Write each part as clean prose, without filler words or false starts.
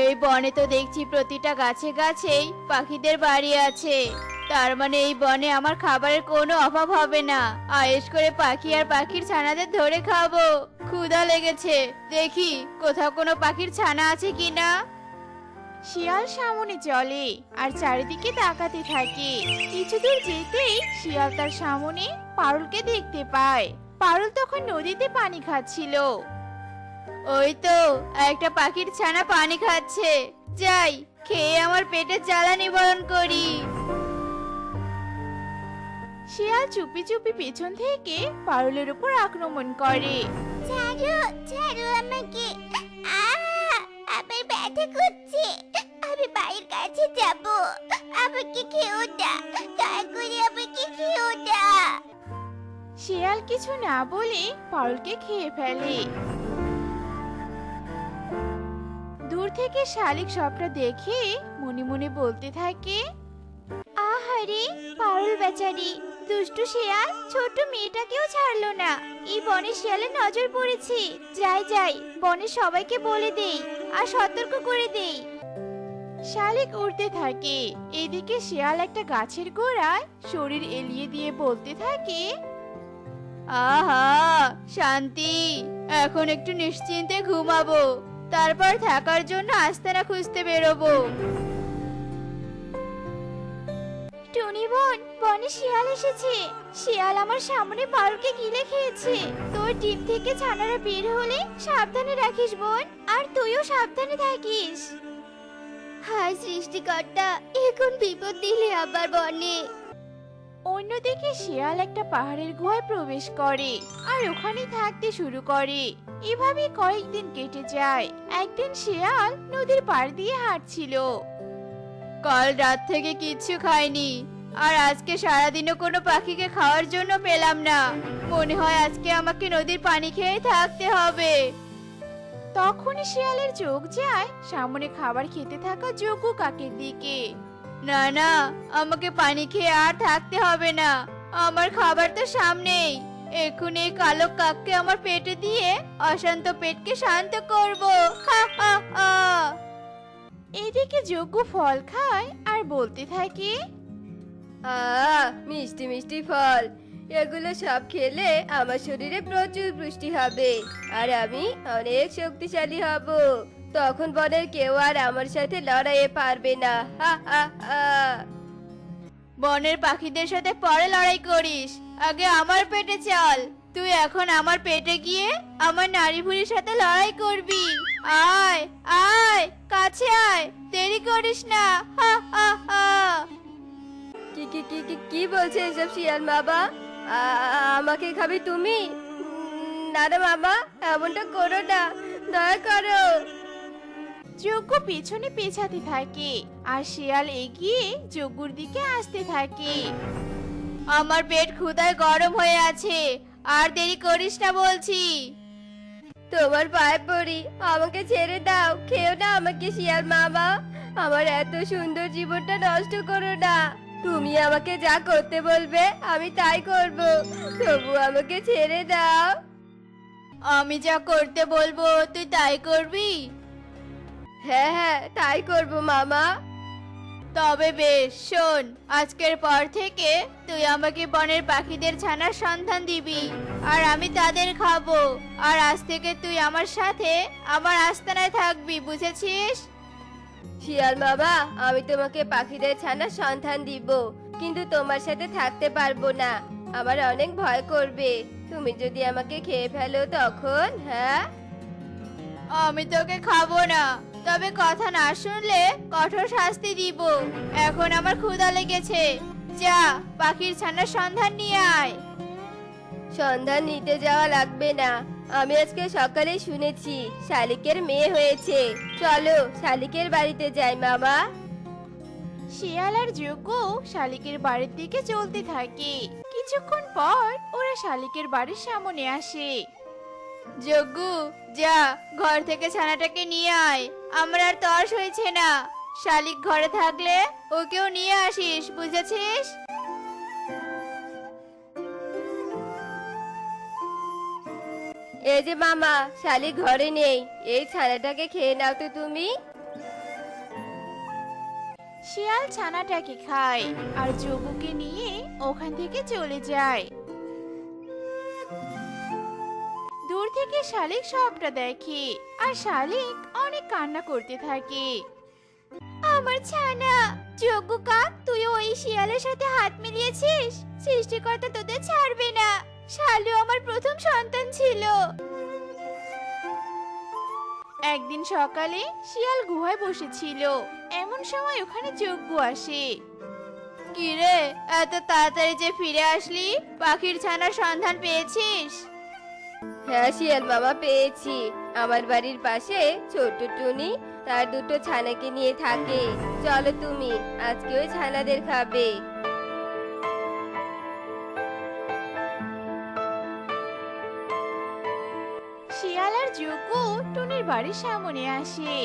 এই বনে তো দেখছি প্রতিটা গাছে গাছেই পাখিদের বাড়ি আছে। তার মানে এই বনে আমার খাবারের কোনো অভাব হবে না। আয়েশ করে পাখি আর পাখির ছানাদের ধরে খাবো। ক্ষুধা লেগেছে, দেখি কোথাও কোনো পাখির ছানা আছে কিনা। শিয়াল সামনে চলে আর চারিদিকে তাকাতে থাকে। কিছু দূর যেতেই শিয়াল তার সামনে পারুলকে দেখতে পায়। পারুল তখন নদীতে পানি খাচ্ছিল। ওই তো একটা পাখির ছানা পানি খাচ্ছে, যাই খেয়ে আমার পেটের জ্বালা নিবারণ করি। শিয়াল চুপি চুপি পেছন থেকে পারুলের উপর আক্রমণ করে। ছাড়ো ছাড়ো আমাকে, আমার ব্যথা করছে, আমি বাড়ির কাছে যাব, আমাকে খেও না, দয়া করে আমাকে খেও না। শিয়াল কিছু না বলে পারুলকে খেয়ে ফেলে। দূর থেকে শালিক সবটা দেখে মনে মনে বলতে থাকে, আহারে পারুল বেচারি, দুষ্টু শিয়াল ছোট মেয়েটাকেও ছাড়লো না। এই বনে শিয়ালের নজর পড়েছে। যাই যাই, বনে সবাইকে বলে দেই আর সতর্ক করে দেই। শালিক উড়তে থাকে। এদিকে শিয়াল একটা গাছের গোড়ায় শরীর এলিয়ে দিয়ে বলতে থাকে, আহা শান্তি, এখন একটু নিশ্চিন্তে ঘুমাবো, তারপর থাকার জন্য আস্তানা খুঁজতে বেরোবো। টুনি বোন, বনে শিয়াল এসেছে। শিয়াল আমার সামনে পারুলকে গিলে খেয়েছে। তোর ডিম থেকে ছানারা বের হলে সাবধানে রাখিস বোন, আর তুইও সাবধানে থাকিস। হায় সৃষ্টিকর্তা, এখন বিপদ দিলে আবার বনে। অন্যদিকে শিয়াল একটা পাহাড়ের গুহায় প্রবেশ করে আর ওখানে থাকতে শুরু করে। এভাবে কয়েকদিন কেটে যায়। একদিন শিয়াল নদীর পাড় দিয়ে হাঁটছিল। কাল রাত থেকে কিচ্ছু খাইনি, আর আজকে সারাদিনও কোনো পাখিকে খাওয়ার জন্য পেলাম না। মনে হয় আজকে আমাকে নদীর পানি খেয়ে থাকতে হবে। তখনই শিয়ালের চোখ যায় সামনে খাবার খেতে থাকা যোগু কাকের দিকে। না না, আমাকে পানি খেয়ে আর থাকতে হবে না, আমার খাবার তো সামনেই। এক্ষুনি এই কালো কাককে আমার পেটে দিয়ে অশান্ত পেটকে শান্ত করব। হা হা হা। এদিকে যোগু ফল খায় আর বলতে থাকে, মিষ্টি মিষ্টি ফল, এগুলো সব খেলে আমার শরীরে প্রচুর পুষ্টি হবে আর আমি অনেক শক্তিশালী হব। তখন বনের কেউ আর আমার সাথে লড়াইয়ে পারবে না। হা হা হা। বনের পাখিদের সাথে পরে লড়াই করিস, আগে আমার পেটে চল। তুই এখন আমার পেটে গিয়ে আমার নারী ভুঁড়ির সাথে লড়াই করবি। আয় আয়, কাছে আয়, দেরি করিস না। হা হা হা। কি কি কি কি কি বলছে এসব শিয়াল বাবা? আমাকে খাবি তুমি? না রে মামা, এমনটা করো না, দয়া করো। যজ্ঞ পেছনে পেছাতে থাকে আর শিয়াল এগিয়ে যজ্ঞর দিকে আসতে থাকে। আমার পেট ক্ষুধায় গরম হয়ে আছে, আর দেরি করিস না বলছি। তোমার পায়ে পড়ি, আমাকে ছেড়ে দাও, খেও না আমাকে শিয়াল মামা। আমার এত সুন্দর জীবনটা নষ্ট করো না। তুমি আমাকে যা করতে বলবে আমি তাই করব, তবু আমাকে ছেড়ে দাও। আমি যা করতে বলবো তুই তাই করবি? হ্যাঁ হ্যাঁ, তাই করব মামা। তবে বেশ শোন, আজকের পর থেকে তুই আমাকে বনের পাখিদের ছানার সন্ধান দিবি, আর আমি তাদের খাবো। আর আজ থেকে তুই আমার সাথে আমার আস্তানায় থাকবি, বুঝেছিস? শিয়াল বাবা, আমি তোমাকে পাখিদের ছানার সন্ধান দিব, কিন্তু তোমার সাথে থাকতে পারবো না। আমার অনেক ভয় করবে, তুমি যদি আমাকে খেয়ে ফেলো তখন। হ্যাঁ, আমি তোকে খাবো না, তবে কথা না শুনলে কঠোর শাস্তি দিব। এখন আমার ক্ষুধা লেগেছে, যা পাখির ছানার সন্ধান নিয়ে আয়। সন্ধান নিতে যাওয়া লাগবে না, আমি আজকে সকালে শুনেছি শালিকের মেয়ে হয়েছে। চলো শালিকের বাড়িতে যাই মামা। শিয়াল আর যজ্ঞ শালিকের বাড়ির দিকে চলতে থাকে। কিছুক্ষণ পর ওরা শালিকের বাড়ির সামনে আসে। যজ্ঞু, যা ঘর থেকে ছানাটাকে নিয়ে আয়, আমার আর তর্স হয়েছে না। শালিক ঘরে থাকলে ওকেও নিয়ে আসিস, বুঝেছিস? এই যে মামা, শালিক ঘরে নেই, এই ছানাটাকে খেয়ে নাও তো তুমি। শিয়াল ছানাটাকে খায় আর যোগুকে নিয়ে ওখান থেকে চলে যায়। দূর থেকে শালিক সবটা দেখে আর শালিক অনেক কান্না করতে থাকে। আমার ছানা যজ্ঞ কাক, তুই ওই শিয়ালের সাথে হাত মিলিয়েছিস। সৃষ্টিকর্তা তোদের ছাড়বে না। শালু আমার প্রথম সন্তান ছিল। একদিন সকালে শিয়াল গুহায় বসেছিল, এমন সময় ওখানে যজ্ঞ আসে। কি রে, এত তাড়াতাড়ি যে ফিরে আসলি? পাখির ছানার সন্ধান পেয়েছিস? হ্যাঁ শিয়াল মামা, পেয়েছি। আমার বাড়ির পাশে ছোট টুনি তার দুটো ছানাকে নিয়ে থাকে। চলো তুমি, আজকে ওই ছানাদের খাবে। শিয়াল আর যজ্ঞ টুনির বাড়ির সামনে আসে।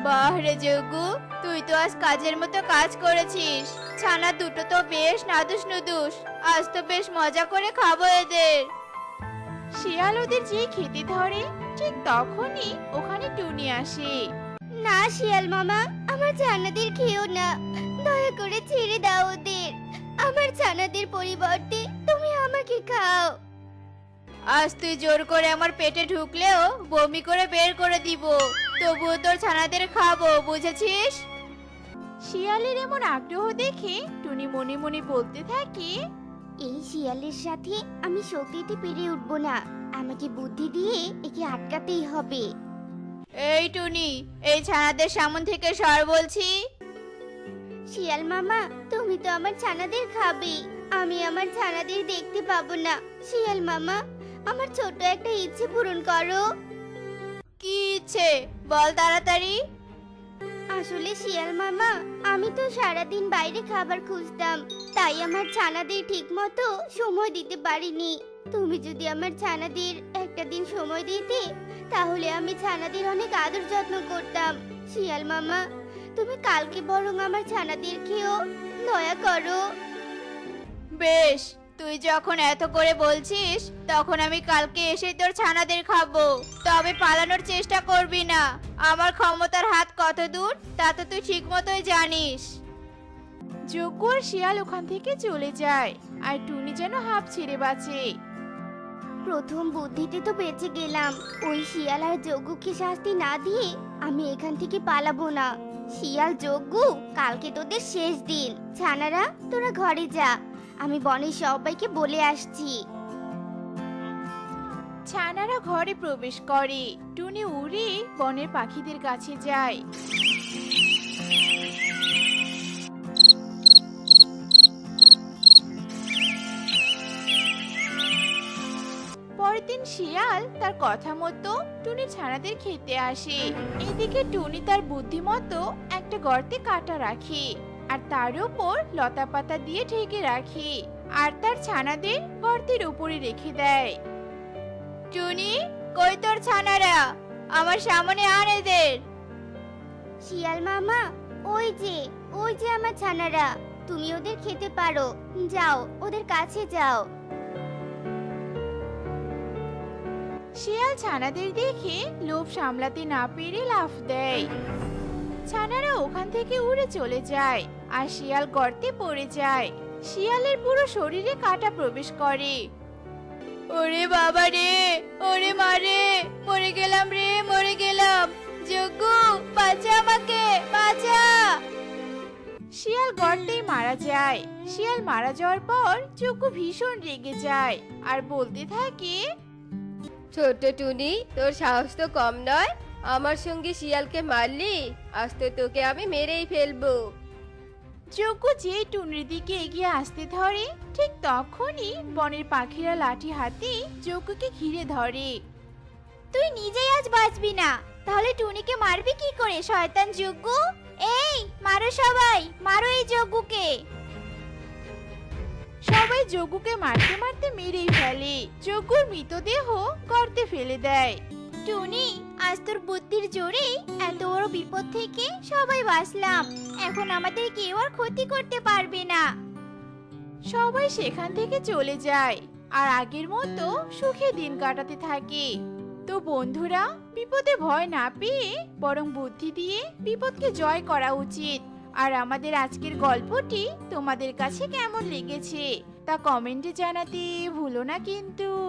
বাহ রে যজ্ঞ, তুই তো আজ কাজের মতো কাজ করেছিস। ছানা দুটো তো বেশ নাদুস নুদুস। আজ তো বেশ মজা করে খাবো এদের। শিয়াল ওদের যে খেতে ধরে, ঠিক তখনই ওখানে টুনি আসে। না শিয়াল মামা, আমার ছানাদের খেও না। দয়া করে ছেড়ে দাও ওদের। আমার ছানাদের পরিবর্তে তুমি আমাকে খাও। আজ তুই জোর করে আমার পেটে ঢুকলেও বমি করে বের করে দিব, তবুও তোর ছানাদের খাবো, বুঝেছিস? শিয়ালের এমন আগ্রহ দেখে টুনি মনে মনে বলতে থাকে, এই শিয়ালের সাথে আমি শক্তিতে পেরে উঠবো না। আমাকে বুদ্ধি দিয়ে একে আটকাতেই হবে। এই টুনি, এই ছানাদের সামনে থেকে সর বলছি। শিয়াল মামা, তুমি তো আমার ছানাদের খাবে। আমি আমার ছানাদের দেখতে পাবো না। শিয়াল মামা, আমার ছোট একটা ইচ্ছে পূরণ করো। কি ইচ্ছে বল তাড়াতাড়ি। আসলে শিয়াল মামা, আমি তো সারাদিন বাইরে খাবার খুঁজতাম, তাই আমার ছানাদের ঠিক মতো সময় দিতে পারিনি। তুমি যদি আমার ছানাদের একটা দিন সময় দিতে, তাহলে আমি ছানাদের অনেক আদর যত্ন করতাম। শিয়াল মামা, তুমি কালকে বরং আমার ছানাদের খেও, দয়া করো। বেশ, তুই যখন এত করে বলছিস, তখন আমি কালকে এসে তোর ছানাদের খাবো। তবে পালানোর চেষ্টা করবি না। আমার ক্ষমতার হাত কত দূর তা তো তুই ঠিক মতোই জানিস। যজ্ঞ আর শিয়াল ওখান থেকে চলে যায় আর টুনি যেন হাঁপ ছেড়ে বাঁচে। প্রথম বুদ্ধিতে তো বেঁচে গেলাম। ওই শিয়াল আর যজ্ঞকে শাস্তি না দিয়ে আমি এখান থেকে পালাবো না। শিয়াল, যজ্ঞ, কালকে তোদের শেষ দিন। ছানারা, তোরা ঘরে যা। আমি বনের সবাইকে বলে আসছি। ছানারা ঘরে প্রবেশ করে। টুনি উড়ে বনের পাখিদের কাছে যায়। পরের দিন শিয়াল তার কথা মতো টুনি ছানাদের খেতে আসে। এদিকে টুনি তার বুদ্ধি মতো একটা গর্তে কাটা রাখে আর তার উপর লতা পাতা দিয়ে ঢেকে রাখে আর তার ছানাদের গর্তের উপরে রেখে দেয়। টুনি, কই তোর ছানারা? আমার সামনে আন এদের। শিয়াল মামা, ওই যে আমার ছানারা। তুমি ওদের খেতে পারো। যাও, ওদের কাছে যাও। শিয়াল ছানাদের দেখে লোভ সামলাতে না পেরে লাফ দেয়। ছানারা ওখান থেকে উড়ে চলে যায় আর শিয়াল গর্তে পড়ে যায়। শিয়ালের পুরো শরীরে কাঁটা প্রবেশ করে। ওরে বাবা রে, ওরে মারে, মরে গেলাম রে, মরে গেলাম। যজ্ঞ, বাঁচা আমাকে, বাঁচা। শিয়াল গর্তেই মারা যায়। শিয়াল মারা যাওয়ার পর যজ্ঞ ভীষণ রেগে যায় আর বলতে থাকে, ছোট টুনি, তোর সাহস তো কম নয়। আমার সঙ্গে শিয়ালকে মারলি, আজ তো তোকে আমি মেরেই ফেলবো। যজ্ঞ যেই টুনির দিকে এগিয়ে আসতে ধরে, ঠিক তখনই বনের পাখিরা লাঠি হাতে যজ্ঞকে ঘিরে ধরে। তুই নিজেই আজ বাঁচবি না, তাহলে টুনিকে মারবি কি করে, শয়তান যজ্ঞ? এই, মারো সবাই, মারো এই যজ্ঞকে। সবাই যজ্ঞকে মারতে মারতে মেরেই ফেলে। যজ্ঞর মৃতদেহ গর্তে ফেলে দেয়। টুনি, আজ তোর বুদ্ধির জোরে এত বড় বিপদ থেকে সবাই বাঁচলাম। এখন আমাদের কেউ আর ক্ষতি করতে পারবে না। সবাই সেখান থেকে চলে যায় আর আগের মতো সুখে দিন কাটাতে থাকে। তো বন্ধুরা, বিপদে ভয় না পেয়ে বরং বুদ্ধি দিয়ে বিপদকে জয় করা উচিত। আর আমাদের আজকের গল্পটি তোমাদের কাছে কেমন লেগেছে তা কমেন্টে জানাতে ভুলো না কিন্তু।